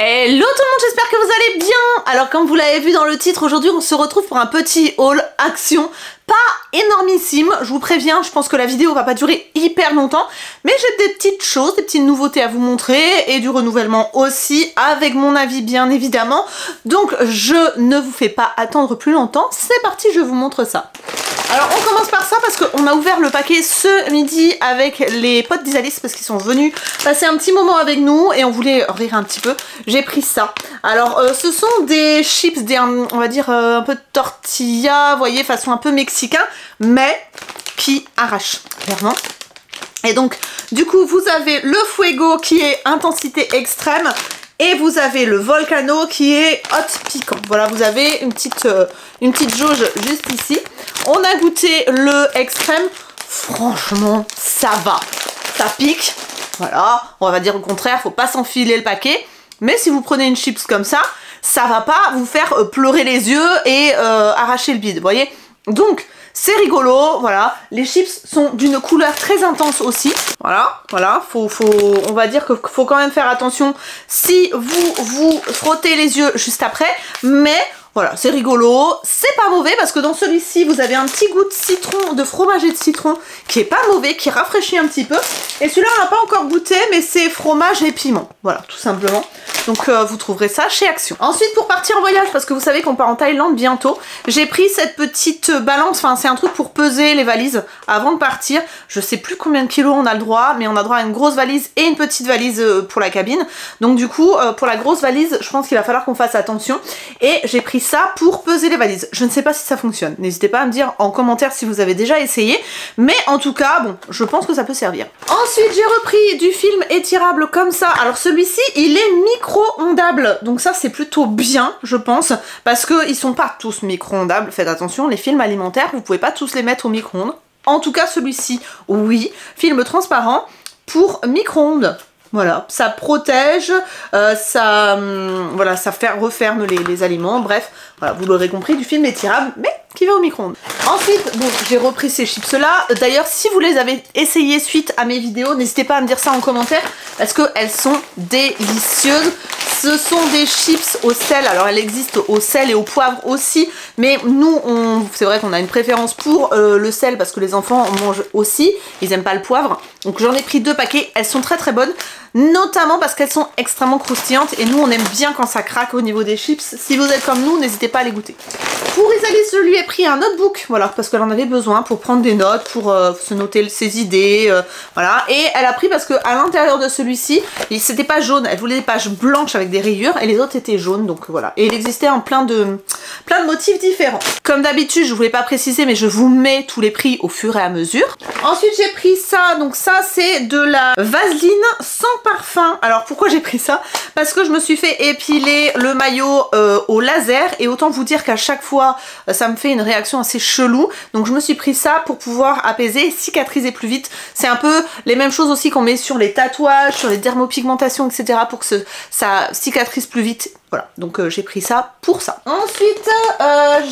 Hello tout le monde, j'espère que vous allez bien. Alors comme vous l'avez vu dans le titre, aujourd'hui on se retrouve pour un petit haul action. Pas énormissime, je vous préviens, je pense que la vidéo va pas durer hyper longtemps, mais j'ai des petites choses, des petites nouveautés à vous montrer et du renouvellement aussi, avec mon avis bien évidemment. Donc je ne vous fais pas attendre plus longtemps, c'est parti, je vous montre ça. Alors on commence par ça parce qu'on a ouvert le paquet ce midi avec les potes d'Isalis parce qu'ils sont venus passer un petit moment avec nous et on voulait rire un petit peu. J'ai pris ça. Alors ce sont des chips, on va dire un peu de tortilla, vous voyez, façon un peu mexicain, mais qui arrache clairement. Et donc du coup vous avez le Fuego qui est intensité extrême. Et vous avez le Volcano qui est hot piquant. Voilà, vous avez une petite jauge juste ici. On a goûté le extrême. Franchement, ça va. Ça pique. Voilà, on va dire au contraire, faut pas s'enfiler le paquet. Mais si vous prenez une chips comme ça va pas vous faire pleurer les yeux et arracher le bide, vous voyez. Donc, c'est rigolo, voilà. Les chips sont d'une couleur très intense aussi. Voilà, on va dire qu'il faut quand même faire attention si vous frottez les yeux juste après. Mais voilà, c'est rigolo, c'est pas mauvais parce que dans celui-ci, vous avez un petit goût de citron, de fromage et de citron qui est pas mauvais, qui rafraîchit un petit peu. Et celui-là, on n'a pas encore goûté, mais c'est fromage et piment. Voilà, tout simplement. Donc vous trouverez ça chez Action. Ensuite, pour partir en voyage, parce que vous savez qu'on part en Thaïlande bientôt, j'ai pris cette petite balance, enfin c'est un truc pour peser les valises avant de partir. Je sais plus combien de kilos on a le droit, mais on a droit à une grosse valise et une petite valise pour la cabine. Donc du coup, pour la grosse valise, je pense qu'il va falloir qu'on fasse attention. Et j'ai pris ça pour peser les valises. Je ne sais pas si ça fonctionne. N'hésitez pas à me dire en commentaire si vous avez déjà essayé. Mais en tout cas, bon, je pense que ça peut servir. Ensuite, j'ai repris du film étirable comme ça. Alors celui-ci, il est micro-ondable. Donc ça, c'est plutôt bien, je pense. Parce qu'ils sont pas tous micro-ondables. Faites attention, les films alimentaires, vous pouvez pas tous les mettre au micro-ondes. En tout cas, celui-ci, oui. Film transparent pour micro-ondes. Voilà, ça protège, ça referme les aliments, bref, voilà, vous l'aurez compris, du film étirable, mais qui va au micro-ondes. Ensuite, bon, j'ai repris ces chips-là. D'ailleurs, si vous les avez essayées suite à mes vidéos, n'hésitez pas à me dire ça en commentaire, parce qu'elles sont délicieuses. Ce sont des chips au sel, alors elles existent au sel et au poivre aussi, mais nous, c'est vrai qu'on a une préférence pour le sel, parce que les enfants en mangent aussi, ils aiment pas le poivre. Donc j'en ai pris 2 paquets, elles sont très très bonnes, notamment parce qu'elles sont extrêmement croustillantes, et nous on aime bien quand ça craque au niveau des chips. Si vous êtes comme nous, n'hésitez pas à les goûter. Pour Isalis, je lui ai pris un notebook, voilà, parce qu'elle en avait besoin pour prendre des notes, pour se noter ses idées, voilà. Et elle a pris parce que à l'intérieur de celui-ci, c'était pas jaune, elle voulait des pages blanches avec des rayures, et les autres étaient jaunes, donc voilà. Et il existait en plein de motifs différents. Comme d'habitude, je voulais pas préciser, mais je vous mets tous les prix au fur et à mesure. Ensuite, j'ai pris ça, donc ça c'est de la vaseline sans parfum. Alors pourquoi j'ai pris ça? Parce que je me suis fait épiler le maillot au laser, et autant vous dire qu'à chaque fois ça me fait une réaction assez chelou, donc je me suis pris ça pour pouvoir apaiser et cicatriser plus vite. C'est un peu les mêmes choses aussi qu'on met sur les tatouages, sur les dermopigmentations, etc. pour que ça cicatrise plus vite. Voilà, donc j'ai pris ça pour ça. Ensuite,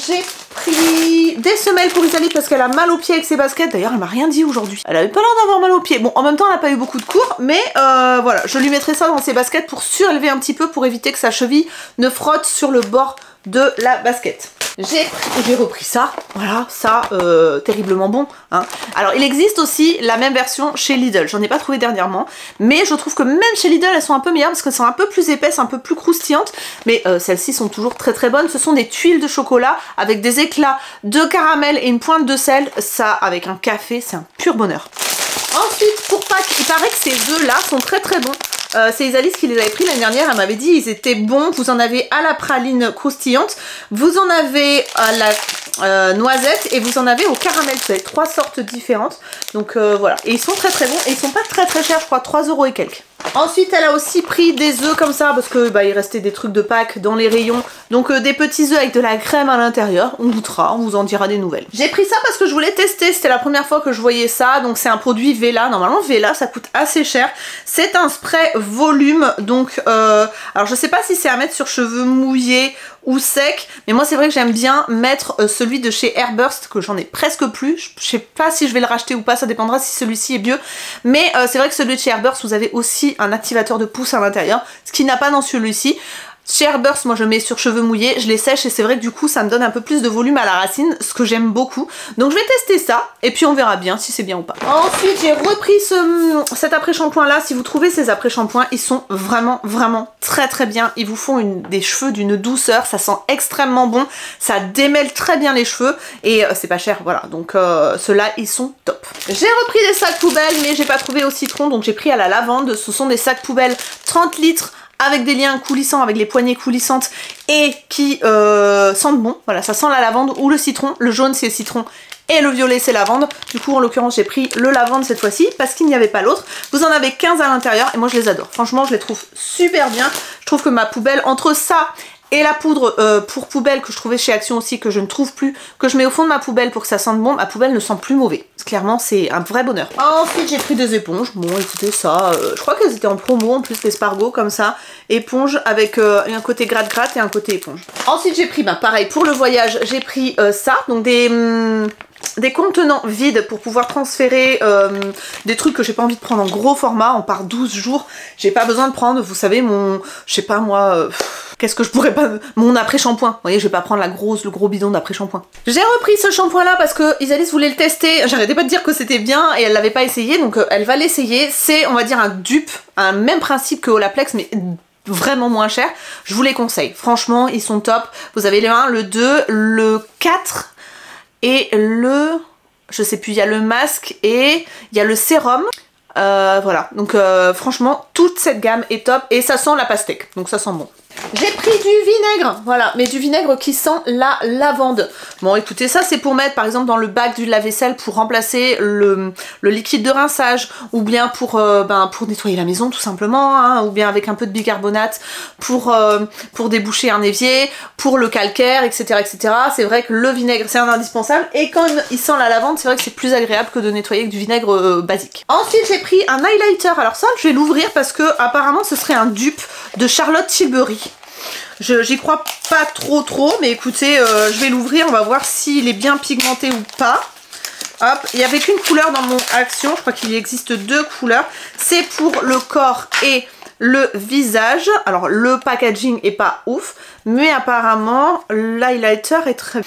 j'ai pris des semelles pour Isalis parce qu'elle a mal aux pieds avec ses baskets. D'ailleurs, elle m'a rien dit aujourd'hui. Elle avait pas l'air d'avoir mal aux pieds. Bon, en même temps, elle n'a pas eu beaucoup de cours, mais voilà, je lui mettrai ça dans ses baskets pour surélever un petit peu, pour éviter que sa cheville ne frotte sur le bord de la basket. J'ai repris ça, voilà, ça, terriblement bon, hein. Alors, il existe aussi la même version chez Lidl, j'en ai pas trouvé dernièrement, mais je trouve que même chez Lidl, elles sont un peu meilleures parce qu'elles sont un peu plus épaisses, un peu plus croustillantes, mais celles-ci sont toujours très très bonnes. Ce sont des tuiles de chocolat avec des éclats de caramel et une pointe de sel, ça, avec un café, c'est un pur bonheur. Ensuite, pour Pâques, il paraît que ces œufs-là sont très très bons. C'est Isalis qui les avait pris l'année dernière, elle m'avait dit ils étaient bons. Vous en avez à la praline croustillante, vous en avez à la noisette et vous en avez au caramel. Vous avez 3 sortes différentes, donc voilà. Et ils sont très très bons et ils sont pas très très chers, je crois 3 € et quelques. Ensuite, elle a aussi pris des œufs comme ça parce que il restait des trucs de Pâques dans les rayons. Donc des petits œufs avec de la crème à l'intérieur. On goûtera, on vous en dira des nouvelles. J'ai pris ça parce que je voulais tester. C'était la première fois que je voyais ça. Donc c'est un produit Vela. Normalement Vela ça coûte assez cher. C'est un spray volume. Donc alors je sais pas si c'est à mettre sur cheveux mouillés ou secs, mais moi c'est vrai que j'aime bien mettre celui de chez Airburst que j'en ai presque plus. Je sais pas si je vais le racheter ou pas, ça dépendra si celui-ci est mieux. Mais c'est vrai que celui de chez Airburst, vous avez aussi aussi un activateur de pousse à l'intérieur, ce qui n'a pas dans celui-ci. Chez Airburst, moi je mets sur cheveux mouillés, je les sèche et c'est vrai que du coup ça me donne un peu plus de volume à la racine, ce que j'aime beaucoup. Donc je vais tester ça et puis on verra bien si c'est bien ou pas. Ensuite j'ai repris cet après-shampoing là. Si vous trouvez ces après-shampoings, ils sont vraiment très bien. Ils vous font des cheveux d'une douceur, ça sent extrêmement bon, ça démêle très bien les cheveux et c'est pas cher, voilà. Donc ceux-là ils sont top. J'ai repris des sacs poubelles mais j'ai pas trouvé au citron, donc j'ai pris à la lavande. Ce sont des sacs poubelles 30 litres avec des liens coulissants, avec les poignées coulissantes et qui sentent bon. Voilà, ça sent la lavande ou le citron. Le jaune c'est citron et le violet c'est lavande. Du coup en l'occurrence j'ai pris le lavande cette fois-ci parce qu'il n'y avait pas l'autre. Vous en avez 15 à l'intérieur et moi je les adore. Franchement je les trouve super bien. Je trouve que ma poubelle, entre ça et la poudre pour poubelle que je trouvais chez Action aussi, que je ne trouve plus, que je mets au fond de ma poubelle pour que ça sente bon, ma poubelle ne sent plus mauvais. Clairement c'est un vrai bonheur. Ensuite j'ai pris des éponges. Bon écoutez ça, je crois qu'elles étaient en promo en plus, l'espargot comme ça. Éponge avec un côté gratte-gratte et un côté éponge. Ensuite j'ai pris, pareil pour le voyage, j'ai pris ça, donc des contenants vides pour pouvoir transférer des trucs que j'ai pas envie de prendre en gros format. On part 12 jours, j'ai pas besoin de prendre, vous savez, mon, je sais pas moi, qu'est-ce que je pourrais pas, mon après-shampoing. Vous voyez, je vais pas prendre le gros bidon d'après-shampoing. J'ai repris ce shampoing là parce que Isalis voulait le tester, j'arrêtais pas de dire que c'était bien et elle l'avait pas essayé, donc elle va l'essayer. C'est, on va dire, un dupe, un même principe que Olaplex mais vraiment moins cher. Je vous les conseille, franchement ils sont top. Vous avez le 1, le 2, le 4 et le... je sais plus, il y a le masque et il y a le sérum. Voilà, donc franchement toute cette gamme est top et ça sent la pastèque, donc ça sent bon. J'ai pris du vinaigre, voilà, mais du vinaigre qui sent la lavande. Bon écoutez, ça c'est pour mettre par exemple dans le bac du lave-vaisselle pour remplacer le liquide de rinçage, ou bien pour nettoyer la maison tout simplement, hein, ou bien avec un peu de bicarbonate pour déboucher un évier, pour le calcaire, etc. etc. C'est vrai que le vinaigre c'est un indispensable et quand il sent la lavande, c'est vrai que c'est plus agréable que de nettoyer avec du vinaigre basique. Ensuite j'ai pris un highlighter, alors ça je vais l'ouvrir parce que apparemment ce serait un dupe de Charlotte Tilbury. J'y crois pas trop, mais écoutez, je vais l'ouvrir, on va voir s'il est bien pigmenté ou pas. Hop, il n'y avait qu'une couleur dans mon Action, je crois qu'il existe 2 couleurs. C'est pour le corps et le visage. Alors le packaging est pas ouf, mais apparemment l'highlighter est très...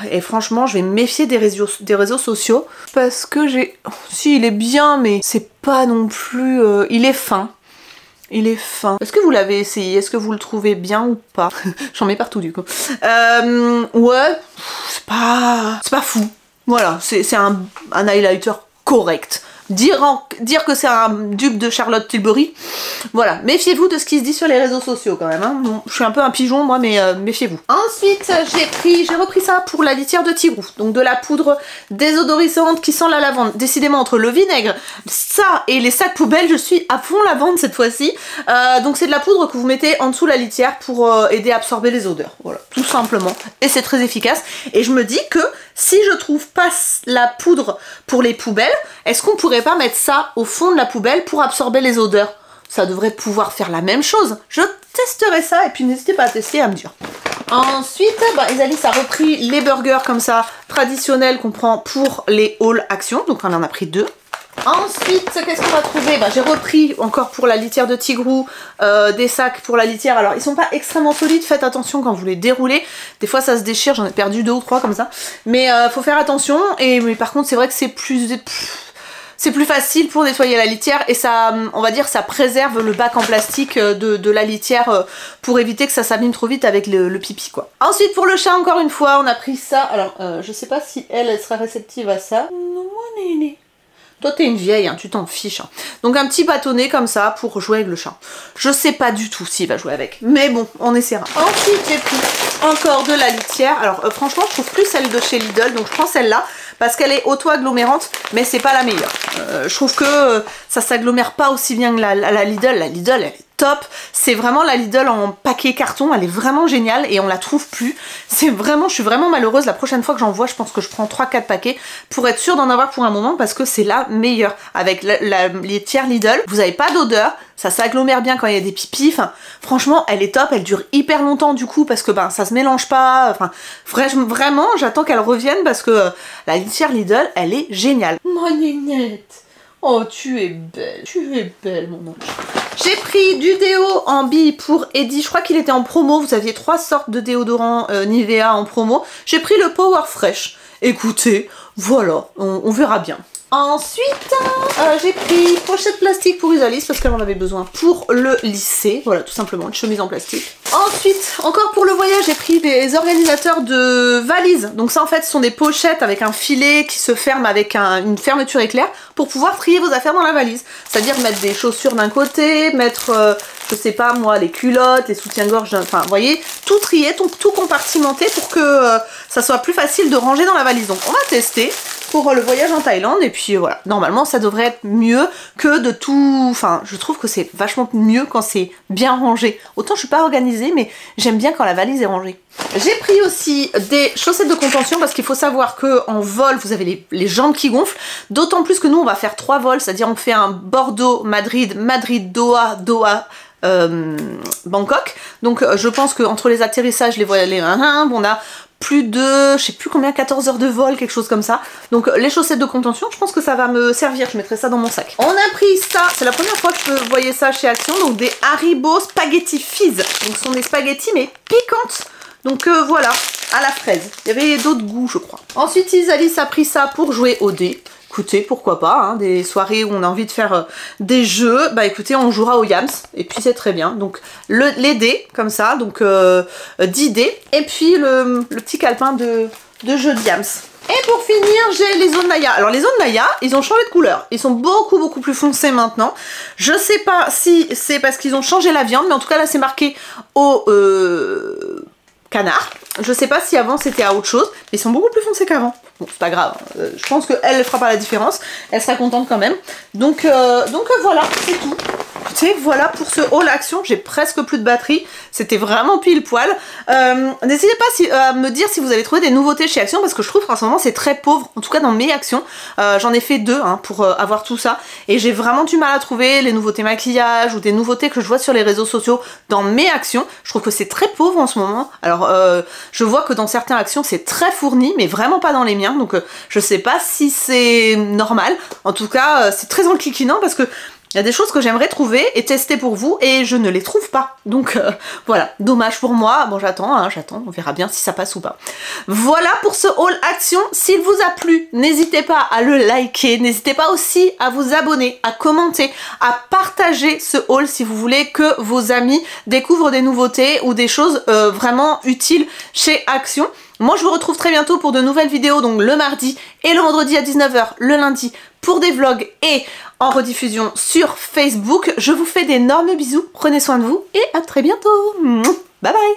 Et franchement, je vais me méfier des réseaux sociaux parce que j'ai... Si, il est bien, mais c'est pas non plus... il est fin. Il est fin. Est-ce que vous l'avez essayé? Est-ce que vous le trouvez bien ou pas? J'en mets partout du coup. Ouais, c'est pas fou. Voilà, c'est un highlighter correct. Dire que c'est un dupe de Charlotte Tilbury, voilà, méfiez-vous de ce qui se dit sur les réseaux sociaux quand même, hein. Bon, je suis un peu un pigeon moi, mais méfiez-vous. Ensuite j'ai repris ça pour la litière de Tigrou, donc de la poudre désodorisante qui sent la lavande. Décidément entre le vinaigre, ça et les sacs poubelles, je suis à fond lavande cette fois-ci. Donc c'est de la poudre que vous mettez en dessous la litière pour aider à absorber les odeurs, voilà, tout simplement, et c'est très efficace. Et je me dis que si je trouve pas la poudre pour les poubelles, est-ce qu'on pourrait pas mettre ça au fond de la poubelle pour absorber les odeurs? Ça devrait pouvoir faire la même chose. Je testerai ça et puis n'hésitez pas à tester et à me dire. Ensuite, Isalis a repris les burgers comme ça, traditionnels qu'on prend pour les hauls Action. Donc on en a pris 2. Ensuite, qu'est-ce qu'on va trouver? J'ai repris encore pour la litière de Tigrou des sacs pour la litière. Alors ils sont pas extrêmement solides, faites attention quand vous les déroulez. Des fois ça se déchire, j'en ai perdu 2 ou 3 comme ça. Mais faut faire attention. Mais par contre c'est vrai que c'est plus facile pour nettoyer la litière et ça, on va dire, ça préserve le bac en plastique de la litière pour éviter que ça s'abîme trop vite avec le pipi quoi. Ensuite pour le chat, encore une fois, on a pris ça. Alors je sais pas si elle sera réceptive à ça. Non, moi néné. Toi t'es une vieille, hein, tu t'en fiches. Hein. Donc un petit bâtonnet comme ça pour jouer avec le chat. Je sais pas du tout s'il va jouer avec, mais bon, on essaiera. Ensuite j'ai pris encore de la litière. Alors franchement je trouve plus celle de chez Lidl, donc je prends celle-là parce qu'elle est auto-agglomérante, mais c'est pas la meilleure. Je trouve que ça s'agglomère pas aussi bien que la Lidl. La Lidl elle est top, c'est vraiment la Lidl en paquet carton, elle est vraiment géniale et on la trouve plus. C'est vraiment, je suis vraiment malheureuse, la prochaine fois que j'en vois, je pense que je prends 3-4 paquets pour être sûre d'en avoir pour un moment parce que c'est la meilleure. Avec la litière Lidl, vous avez pas d'odeur, ça s'agglomère bien quand il y a des pipis, enfin, franchement elle est top, elle dure hyper longtemps du coup parce que ça se mélange pas, enfin vraiment j'attends qu'elle revienne parce que la litière Lidl elle est géniale. Mon nénette. Oh, tu es belle mon ange. J'ai pris du déo en bille pour Eddie, je crois qu'il était en promo, vous aviez 3 sortes de déodorants Nivea en promo. J'ai pris le Power Fresh. Écoutez, voilà, on verra bien. Ensuite, j'ai pris pochette plastique pour Isalis parce qu'elle en avait besoin pour le lycée. Voilà, tout simplement, une chemise en plastique. Ensuite, encore pour le voyage, j'ai pris des organisateurs de valises. Donc ça, en fait, ce sont des pochettes avec un filet qui se ferme avec une fermeture éclair pour pouvoir trier vos affaires dans la valise. C'est-à-dire mettre des chaussures d'un côté, mettre, je sais pas moi, les culottes, les soutiens-gorge, enfin, vous voyez, tout trier, tout compartimenter pour que ça soit plus facile de ranger dans la valise. Donc on va tester pour le voyage en Thaïlande et puis voilà, normalement ça devrait être mieux que de tout, enfin je trouve que c'est vachement mieux quand c'est bien rangé. Autant je suis pas organisée mais j'aime bien quand la valise est rangée. J'ai pris aussi des chaussettes de contention parce qu'il faut savoir que en vol vous avez les jambes qui gonflent, d'autant plus que nous on va faire 3 vols, c'est-à-dire on fait un Bordeaux-Madrid, Madrid-Doha, Doha Bangkok. Donc je pense qu'entre les atterrissages, les voyages, on a plus de, je sais plus combien, 14 heures de vol, quelque chose comme ça. Donc les chaussettes de contention, je pense que ça va me servir, je mettrai ça dans mon sac. On a pris ça, c'est la première fois que je voyais ça chez Action, donc des Haribo Spaghetti Fizz. Donc ce sont des spaghettis mais piquantes. Donc voilà, à la fraise. Il y avait d'autres goûts je crois. Ensuite Isalis a pris ça pour jouer au dé. Écoutez, pourquoi pas, hein, des soirées où on a envie de faire des jeux, bah écoutez, on jouera au Yams, et puis c'est très bien. Donc les dés, comme ça, donc 10 dés, et puis le petit calepin de jeu de Yams. Et pour finir, j'ai les Onaya. Alors les Onaya, ils ont changé de couleur, ils sont beaucoup plus foncés maintenant. Je sais pas si c'est parce qu'ils ont changé la viande, mais en tout cas là c'est marqué au canard. Je sais pas si avant c'était à autre chose, mais ils sont beaucoup plus foncés qu'avant. Bon, c'est pas grave, je pense qu'elle fera pas la différence, elle sera contente quand même. Donc voilà, c'est tout. Écoutez, voilà pour ce haul Action, j'ai presque plus de batterie, c'était vraiment pile poil. N'hésitez pas à me dire si vous avez trouvé des nouveautés chez Action, parce que je trouve qu'en ce moment c'est très pauvre, en tout cas dans mes Actions. J'en ai fait 2 hein, pour avoir tout ça, et j'ai vraiment du mal à trouver les nouveautés maquillage ou des nouveautés que je vois sur les réseaux sociaux dans mes Actions. Je trouve que c'est très pauvre en ce moment. Alors je vois que dans certaines Actions c'est très fourni, mais vraiment pas dans les miens, donc je sais pas si c'est normal. En tout cas c'est très enquiquinant parce que il y a des choses que j'aimerais trouver et tester pour vous et je ne les trouve pas. Donc voilà, dommage pour moi. Bon, j'attends, hein, j'attends, on verra bien si ça passe ou pas. Voilà pour ce haul Action. S'il vous a plu, n'hésitez pas à le liker. N'hésitez pas aussi à vous abonner, à commenter, à partager ce haul si vous voulez que vos amis découvrent des nouveautés ou des choses vraiment utiles chez Action. Moi je vous retrouve très bientôt pour de nouvelles vidéos, donc le mardi et le vendredi à 19 h, le lundi pour des vlogs et en rediffusion sur Facebook. Je vous fais d'énormes bisous, prenez soin de vous et à très bientôt. Bye bye.